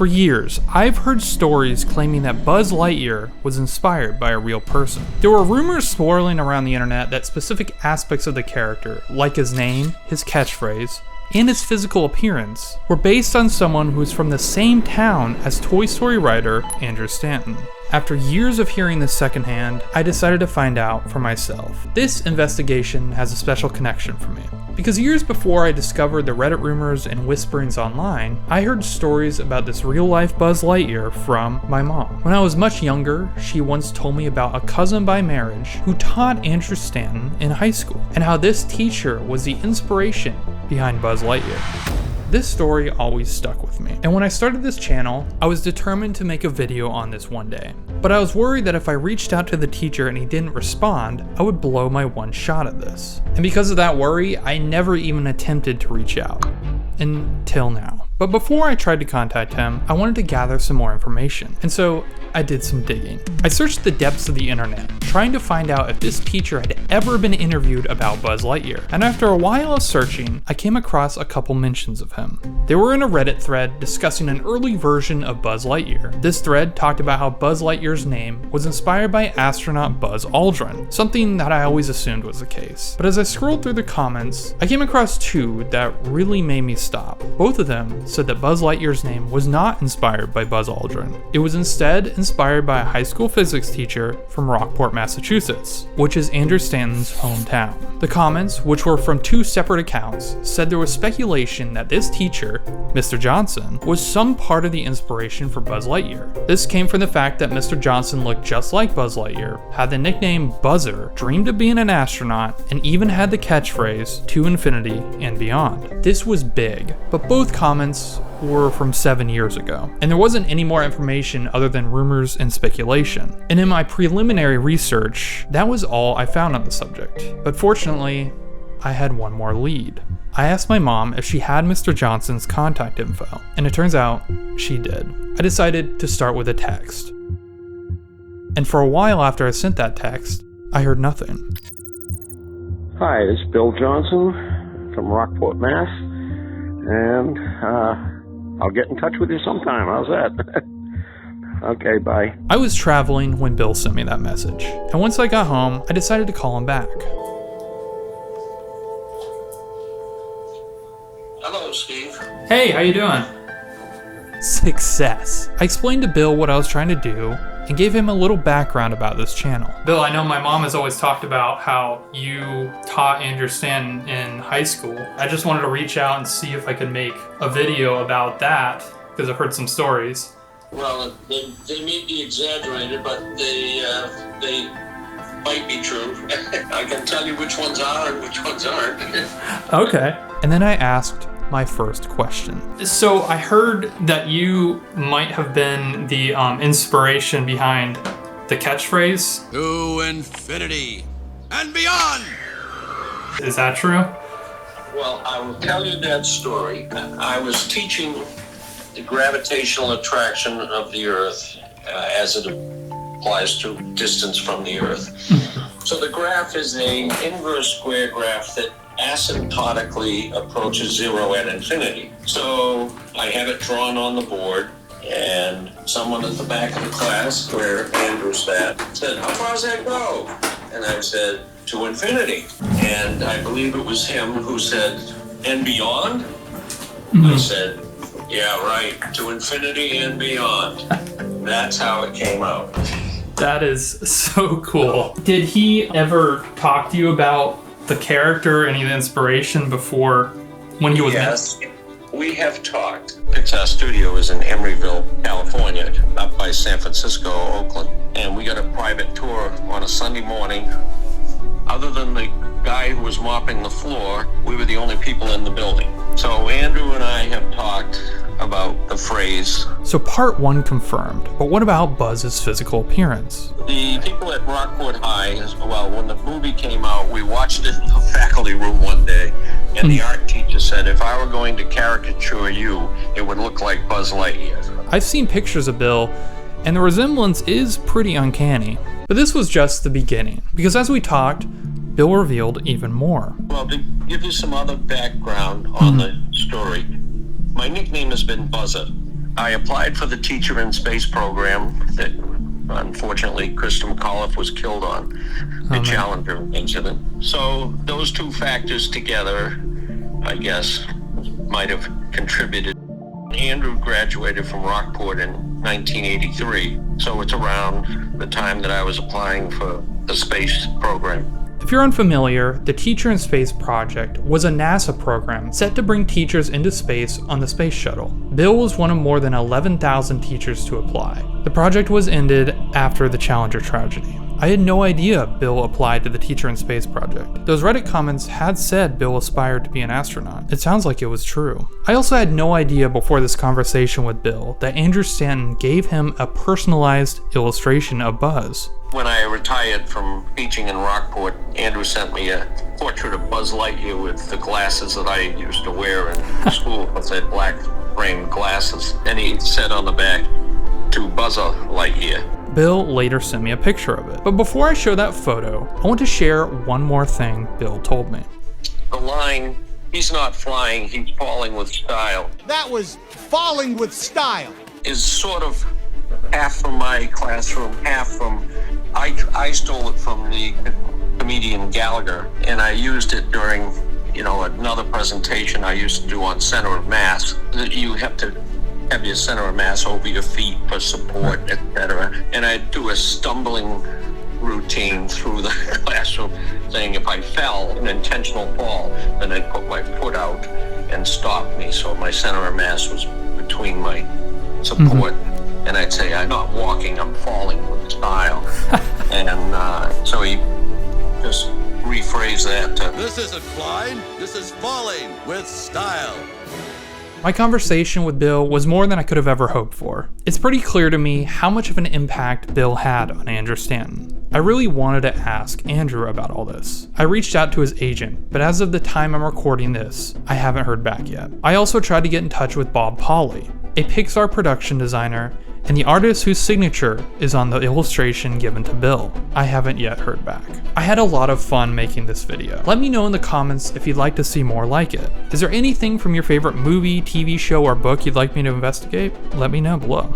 For years, I've heard stories claiming that Buzz Lightyear was inspired by a real person. There were rumors swirling around the internet that specific aspects of the character, like his name, his catchphrase, and his physical appearance, were based on someone who was from the same town as Toy Story writer Andrew Stanton. After years of hearing this secondhand, I decided to find out for myself. This investigation has a special connection for me, because years before I discovered the Reddit rumors and whisperings online, I heard stories about this real-life Buzz Lightyear from my mom. When I was much younger, she once told me about a cousin by marriage who taught Andrew Stanton in high school, and how this teacher was the inspiration behind Buzz Lightyear. This story always stuck with me, and when I started this channel, I was determined to make a video on this one day. But I was worried that if I reached out to the teacher and he didn't respond, I would blow my one shot at this. And because of that worry, I never even attempted to reach out. Until now. But before I tried to contact him, I wanted to gather some more information, and so I did some digging. I searched the depths of the internet, trying to find out if this teacher had ever been interviewed about Buzz Lightyear, and after a while of searching, I came across a couple mentions of him. They were in a Reddit thread discussing an early version of Buzz Lightyear. This thread talked about how Buzz Lightyear's name was inspired by astronaut Buzz Aldrin, something that I always assumed was the case. But as I scrolled through the comments, I came across two that really made me stop. Both of them said that Buzz Lightyear's name was not inspired by Buzz Aldrin. It was instead inspired by a high school physics teacher from Rockport, Massachusetts, which is Andrew Stanton's hometown. The comments, which were from two separate accounts, said there was speculation that this teacher, Mr. Johnson, was some part of the inspiration for Buzz Lightyear. This came from the fact that Mr. Johnson looked just like Buzz Lightyear, had the nickname Buzzer, dreamed of being an astronaut, and even had the catchphrase, "To infinity and beyond." This was big, but both comments were from 7 years ago, and there wasn't any more information other than rumors and speculation. And in my preliminary research, that was all I found on the subject. But fortunately, I had one more lead. I asked my mom if she had Mr. Johnson's contact info, and it turns out she did. I decided to start with a text. And for a while after I sent that text, I heard nothing. Hi, this is Bill Johnson from Rockport, Mass. And I'll get in touch with you sometime. How's that? Okay, bye. I was traveling when Bill sent me that message, and once I got home, I decided to call him back. Hello, Steve. Hey, how you doing? Success. I explained to Bill what I was trying to do and gave him a little background about this channel. Bill, I know my mom has always talked about how you taught Andrew Stanton in high school. I just wanted to reach out and see if I could make a video about that, because I've heard some stories. Well, they may be exaggerated, but they might be true. I can tell you which ones are and which ones aren't. Okay. And then I asked my first question. So I heard that you might have been the inspiration behind the catchphrase, "To infinity and beyond." Is that true? Well, I will tell you that story. I was teaching the gravitational attraction of the Earth as it applies to distance from the Earth. So the graph is an inverse square graph that asymptotically approaches zero at infinity. So I have it drawn on the board, and someone at the back of the class, where Andrew sat, said, "How far does that go?" And I said, "To infinity." And I believe it was him who said, "And beyond?" I said, "Yeah, right, to infinity and beyond." That's how it came out. That is so cool. Did he ever talk to you about the character, any of the inspiration before, when he was Yes, we have talked. Pixar Studio is in Emeryville, California, up by San Francisco, Oakland. And we got a private tour on a Sunday morning. Other than the guy who was mopping the floor, we were the only people in the building. So Andrew and I have talked about the phrase. So part one confirmed, but what about Buzz's physical appearance? The people at Rockport High, well, when the movie came out, we watched it in the faculty room one day, and the art teacher said, if I were going to caricature you, it would look like Buzz Lightyear. I've seen pictures of Bill, and the resemblance is pretty uncanny. But this was just the beginning, because as we talked, Bill revealed even more. Well, to give you some other background on the story, my nickname has been Buzzer. I applied for the Teacher in Space program that unfortunately Krista McAuliffe was killed on, the Challenger incident. So those two factors together, I guess, might have contributed. Andrew graduated from Rockport in 1983, so it's around the time that I was applying for the space program. If you're unfamiliar, the Teacher in Space project was a NASA program set to bring teachers into space on the space shuttle. Bill was one of more than 11,000 teachers to apply. The project was ended after the Challenger tragedy. I had no idea Bill applied to the Teacher in Space project. Those Reddit comments had said Bill aspired to be an astronaut. It sounds like it was true. I also had no idea before this conversation with Bill that Andrew Stanton gave him a personalized illustration of Buzz. When I retired from teaching in Rockport, Andrew sent me a portrait of Buzz Lightyear with the glasses that I used to wear in school, with that black framed glasses. And he said on the back, "To Buzz Lightyear." Bill later sent me a picture of it. But before I show that photo, I want to share one more thing Bill told me. The line, "He's not flying, he's falling with style," That was falling with style. is sort of half from my classroom, half from, I stole it from the comedian Gallagher, and I used it during, another presentation I used to do on center of mass, that you have to have your center of mass over your feet for support, etc. And I'd do a stumbling routine through the classroom, saying if I fell, an intentional fall, then I'd put my foot out and stop me, so my center of mass was between my support. And I'd say, "I'm not walking, I'm falling with style." And so he just rephrased that to, This isn't flying, this is falling with style. My conversation with Bill was more than I could have ever hoped for. It's pretty clear to me how much of an impact Bill had on Andrew Stanton. I really wanted to ask Andrew about all this. I reached out to his agent, but as of the time I'm recording this, I haven't heard back yet. I also tried to get in touch with Bob Pauly, a Pixar production designer and the artist whose signature is on the illustration given to Bill. I haven't yet heard back. I had a lot of fun making this video. Let me know in the comments if you'd like to see more like it. Is there anything from your favorite movie, TV show, or book you'd like me to investigate? Let me know below.